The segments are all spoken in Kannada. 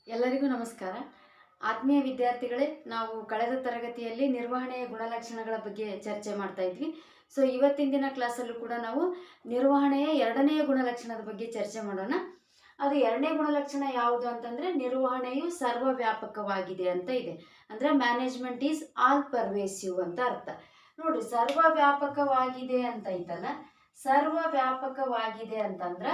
ಎಲ್ಲರಿಗೂ ನಮಸ್ಕಾರ. ಆತ್ಮೀಯ ವಿದ್ಯಾರ್ಥಿಗಳೇ, ನಾವು ಕಳೆದ ತರಗತಿಯಲ್ಲಿ ನಿರ್ವಹಣೆಯ ಗುಣಲಕ್ಷಣಗಳ ಬಗ್ಗೆ ಚರ್ಚೆ ಮಾಡ್ತಾ ಇದ್ವಿ. ಸೊ ಇವತ್ತಿನ ದಿನ ಕ್ಲಾಸಲ್ಲೂ ಕೂಡ ನಾವು ನಿರ್ವಹಣೆಯ ಎರಡನೆಯ ಗುಣಲಕ್ಷಣದ ಬಗ್ಗೆ ಚರ್ಚೆ ಮಾಡೋಣ. ಅದು ಎರಡನೇ ಗುಣಲಕ್ಷಣ ಯಾವುದು ಅಂತಂದ್ರೆ, ನಿರ್ವಹಣೆಯು ಸರ್ವವ್ಯಾಪಕವಾಗಿದೆ ಅಂತ ಇದೆ. ಅಂದ್ರೆ ಮ್ಯಾನೇಜ್ಮೆಂಟ್ ಈಸ್ ಆಲ್ ಪರ್ವೇಸಿವ್ ಅಂತ ಅರ್ಥ. ನೋಡ್ರಿ, ಸರ್ವವ್ಯಾಪಕವಾಗಿದೆ ಅಂತ ಐತಲ್ಲ, ಸರ್ವವ್ಯಾಪಕವಾಗಿದೆ ಅಂತಂದ್ರ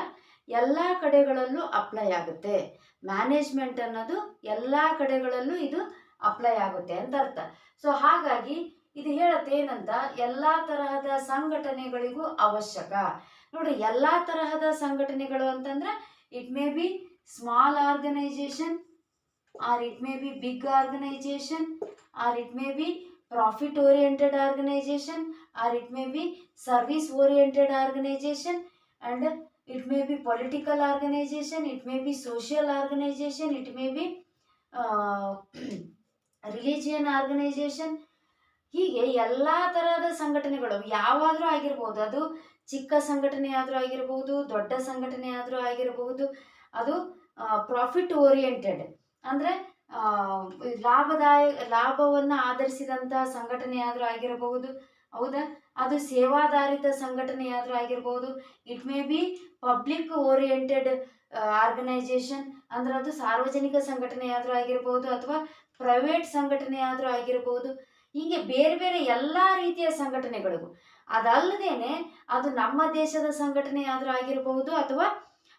ಎಲ್ಲ ಕಡೆಗಳಲ್ಲೂ ಅಪ್ಲೈ ಆಗುತ್ತೆ. ಮ್ಯಾನೇಜ್ಮೆಂಟ್ ಅನ್ನೋದು ಎಲ್ಲ ಕಡೆಗಳಲ್ಲೂ ಇದು ಅಪ್ಲೈ ಆಗುತ್ತೆ ಅಂತ ಅರ್ಥ. ಸೊ ಹಾಗಾಗಿ ಇದು ಹೇಳತ್ತೆ ಏನಂತ, ಎಲ್ಲ ತರಹದ ಸಂಘಟನೆಗಳಿಗೂ ಅವಶ್ಯಕ. ನೋಡಿ, ಎಲ್ಲ ತರಹದ ಸಂಘಟನೆಗಳು ಅಂತಂದ್ರೆ it may be small organization, or it may be big organization, or it may be profit oriented organization, or it may be service oriented organization, and it may be political organization, it may be social organization, it may be religion organization. ಹೀಗೆ ಎಲ್ಲ ತರಹದ ಸಂಘಟನೆಗಳು ಯಾವಾದರೂ ಆಗಿರ್ಬೋದು. ಅದು ಚಿಕ್ಕ ಸಂಘಟನೆ ಆದರೂ ಆಗಿರ್ಬೋದು, ದೊಡ್ಡ ಸಂಘಟನೆ ಆದರೂ ಆಗಿರಬಹುದು. ಅದು ಪ್ರಾಫಿಟ್ ಓರಿಯೆಂಟೆಡ್ ಅಂದರೆ ಲಾಭವನ್ನು ಆಧರಿಸಿದಂತಹ ಸಂಘಟನೆ ಆದರೂ ಆಗಿರಬಹುದು. ಹೌದಾ? ಅದು ಸೇವಾಧಾರಿತ ಸಂಘಟನೆ ಆದರೂ ಆಗಿರಬಹುದು. It may be public oriented organization, ಅಂದ್ರೆ ಅದು ಸಾರ್ವಜನಿಕ ಸಂಘಟನೆ ಆದರೂ ಆಗಿರಬಹುದು, ಅಥವಾ ಪ್ರೈವೇಟ್ ಸಂಘಟನೆ ಆದರೂ ಆಗಿರಬಹುದು. ಹೀಗೆ ಬೇರೆ ಬೇರೆ ಎಲ್ಲ ರೀತಿಯ ಸಂಘಟನೆಗಳಿಗೂ. ಅದಲ್ಲದೇನೆ ಅದು ನಮ್ಮ ದೇಶದ ಸಂಘಟನೆ ಆದರೂ ಆಗಿರಬಹುದು, ಅಥವಾ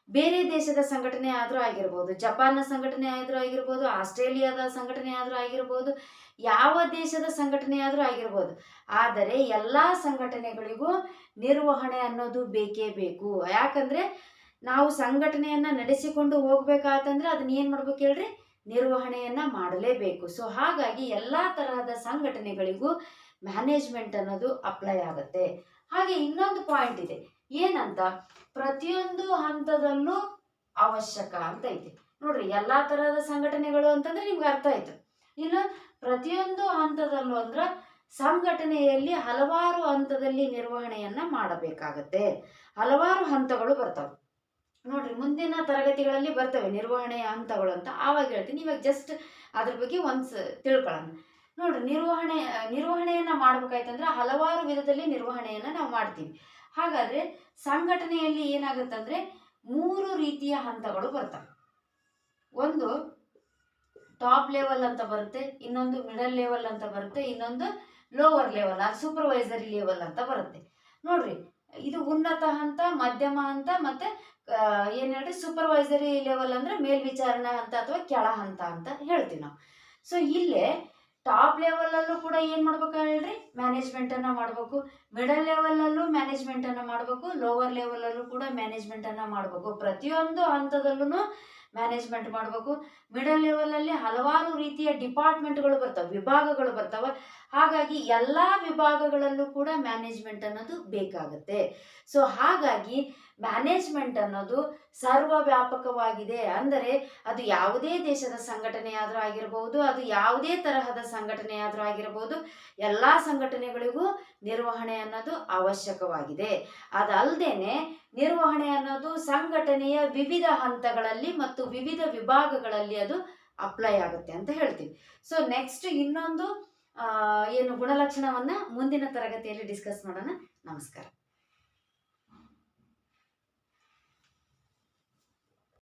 ಬೇರೆ ದೇಶದ ಸಂಘಟನೆ ಆದರೂ ಆಗಿರ್ಬೋದು, ಜಪಾನ್ನ ಸಂಘಟನೆ ಆದರೂ ಆಗಿರ್ಬೋದು, ಆಸ್ಟ್ರೇಲಿಯಾದ ಸಂಘಟನೆ ಆದರೂ ಆಗಿರ್ಬೋದು, ಯಾವ ದೇಶದ ಸಂಘಟನೆ ಆದರೂ ಆಗಿರ್ಬೋದು. ಆದರೆ ಎಲ್ಲ ಸಂಘಟನೆಗಳಿಗೂ ನಿರ್ವಹಣೆ ಅನ್ನೋದು ಬೇಕೇ ಬೇಕು. ಯಾಕಂದರೆ ನಾವು ಸಂಘಟನೆಯನ್ನು ನಡೆಸಿಕೊಂಡು ಹೋಗ್ಬೇಕಾತಂದ್ರೆ ಅದನ್ನ ಏನು ಮಾಡ್ಬೇಕು ಹೇಳ್ರಿ, ನಿರ್ವಹಣೆಯನ್ನು ಮಾಡಲೇಬೇಕು. ಸೊ ಹಾಗಾಗಿ ಎಲ್ಲ ತರಹದ ಸಂಘಟನೆಗಳಿಗೂ ಮ್ಯಾನೇಜ್ಮೆಂಟ್ ಅನ್ನೋದು ಅಪ್ಲೈ ಆಗುತ್ತೆ. ಹಾಗೆ ಇನ್ನೊಂದು ಪಾಯಿಂಟ್ ಇದೆ, ಏನಂತ, ಪ್ರತಿಯೊಂದು ಹಂತದಲ್ಲೂ ಅವಶ್ಯಕ ಅಂತ ಐತಿ. ನೋಡ್ರಿ, ಎಲ್ಲಾ ತರಹದ ಸಂಘಟನೆಗಳು ಅಂತಂದ್ರೆ ನಿಮ್ಗೆ ಅರ್ಥ ಆಯ್ತು. ಇನ್ನು ಪ್ರತಿಯೊಂದು ಹಂತದಲ್ಲೂ ಅಂದ್ರ ಸಂಘಟನೆಯಲ್ಲಿ ಹಲವಾರು ಹಂತದಲ್ಲಿ ನಿರ್ವಹಣೆಯನ್ನ ಮಾಡಬೇಕಾಗತ್ತೆ. ಹಲವಾರು ಹಂತಗಳು ಬರ್ತವೆ. ನೋಡ್ರಿ, ಮುಂದಿನ ತರಗತಿಗಳಲ್ಲಿ ಬರ್ತವೆ ನಿರ್ವಹಣೆಯ ಹಂತಗಳು ಅಂತ, ಆವಾಗ ಹೇಳ್ತೀನಿ. ಇವಾಗ ಜಸ್ಟ್ ಅದ್ರ ಬಗ್ಗೆ ಒಂದ್ಸ ತಿಳ್ಕೊಳ್ಳೋಣ. ನೋಡ್ರಿ, ನಿರ್ವಹಣೆಯನ್ನ ಮಾಡ್ಬೇಕಾಯ್ತಂದ್ರೆ ಹಲವಾರು ವಿಧದಲ್ಲಿ ನಿರ್ವಹಣೆಯನ್ನ ನಾವು ಮಾಡ್ತೀವಿ. ಹಾಗಾದ್ರೆ ಸಂಘಟನೆಯಲ್ಲಿ ಏನಾಗುತ್ತಂದ್ರೆ 3 ರೀತಿಯ ಹಂತಗಳು ಬರ್ತವೆ. ಒಂದು ಟಾಪ್ ಲೆವೆಲ್ ಅಂತ ಬರುತ್ತೆ, ಇನ್ನೊಂದು ಮಿಡಲ್ ಲೆವೆಲ್ ಅಂತ ಬರುತ್ತೆ, ಇನ್ನೊಂದು ಲೋವರ್ ಲೆವೆಲ್ ಸೂಪರ್ವೈಸರಿ ಲೆವೆಲ್ ಅಂತ ಬರುತ್ತೆ. ನೋಡ್ರಿ, ಇದು ಉನ್ನತ ಹಂತ, ಮಧ್ಯಮ ಹಂತ, ಮತ್ತೆ ಏನ್ ಹೇಳ್ರಿ ಸೂಪರ್ವೈಸರಿ ಲೆವೆಲ್ ಅಂದ್ರೆ ಮೇಲ್ವಿಚಾರಣಾ ಹಂತ ಅಥವಾ ಕೆಳ ಹಂತ ಅಂತ ಹೇಳ್ತೀವಿ ನಾವು. ಸೊ ಇಲ್ಲೇ ಟಾಪ್ ಲೆವೆಲಲ್ಲೂ ಕೂಡ ಏನು ಮಾಡ್ಬೇಕು ಹೇಳ್ರಿ, ಮ್ಯಾನೇಜ್ಮೆಂಟನ್ನು ಮಾಡಬೇಕು. ಮಿಡಲ್ ಲೆವೆಲಲ್ಲೂ ಮ್ಯಾನೇಜ್ಮೆಂಟನ್ನು ಮಾಡಬೇಕು, ಲೋವರ್ ಲೆವೆಲಲ್ಲೂ ಕೂಡ ಮ್ಯಾನೇಜ್ಮೆಂಟನ್ನು ಮಾಡಬೇಕು. ಪ್ರತಿಯೊಂದು ಹಂತದಲ್ಲೂ ಮ್ಯಾನೇಜ್ಮೆಂಟ್ ಮಾಡಬೇಕು. ಮಿಡಲ್ ಲೆವೆಲಲ್ಲಿ ಹಲವಾರು ರೀತಿಯ ಡಿಪಾರ್ಟ್ಮೆಂಟ್ಗಳು ಬರ್ತವೆ, ವಿಭಾಗಗಳು ಬರ್ತವೆ. ಹಾಗಾಗಿ ಎಲ್ಲ ವಿಭಾಗಗಳಲ್ಲೂ ಕೂಡ ಮ್ಯಾನೇಜ್ಮೆಂಟ್ ಅನ್ನೋದು ಬೇಕಾಗುತ್ತೆ. ಸೊ ಹಾಗಾಗಿ ಮ್ಯಾನೇಜ್ಮೆಂಟ್ ಅನ್ನೋದು ಸರ್ವವ್ಯಾಪಕವಾಗಿದೆ. ಅಂದರೆ ಅದು ಯಾವುದೇ ದೇಶದ ಸಂಘಟನೆ ಆದರೂ ಆಗಿರಬಹುದು, ಅದು ಯಾವುದೇ ತರಹದ ಸಂಘಟನೆ ಆದರೂ ಆಗಿರಬಹುದು, ಎಲ್ಲ ಸಂಘಟನೆಗಳಿಗೂ ನಿರ್ವಹಣೆ ಅನ್ನೋದು ಅವಶ್ಯಕವಾಗಿದೆ. ಅದಲ್ಲದೇನೆ ನಿರ್ವಹಣೆ ಅನ್ನೋದು ಸಂಘಟನೆಯ ವಿವಿಧ ಹಂತಗಳಲ್ಲಿ ಮತ್ತು ವಿವಿಧ ವಿಭಾಗಗಳಲ್ಲಿ ಅದು ಅಪ್ಲೈ ಆಗುತ್ತೆ ಅಂತ ಹೇಳ್ತೀವಿ. ಸೊ ನೆಕ್ಸ್ಟ್ ಇನ್ನೊಂದು ಗುಣಲಕ್ಷಣವನ್ನ ಮುಂದಿನ ತರಗತಿಯಲ್ಲಿ ಡಿಸ್ಕಸ್ ಮಾಡೋಣ. ನಮಸ್ಕಾರ.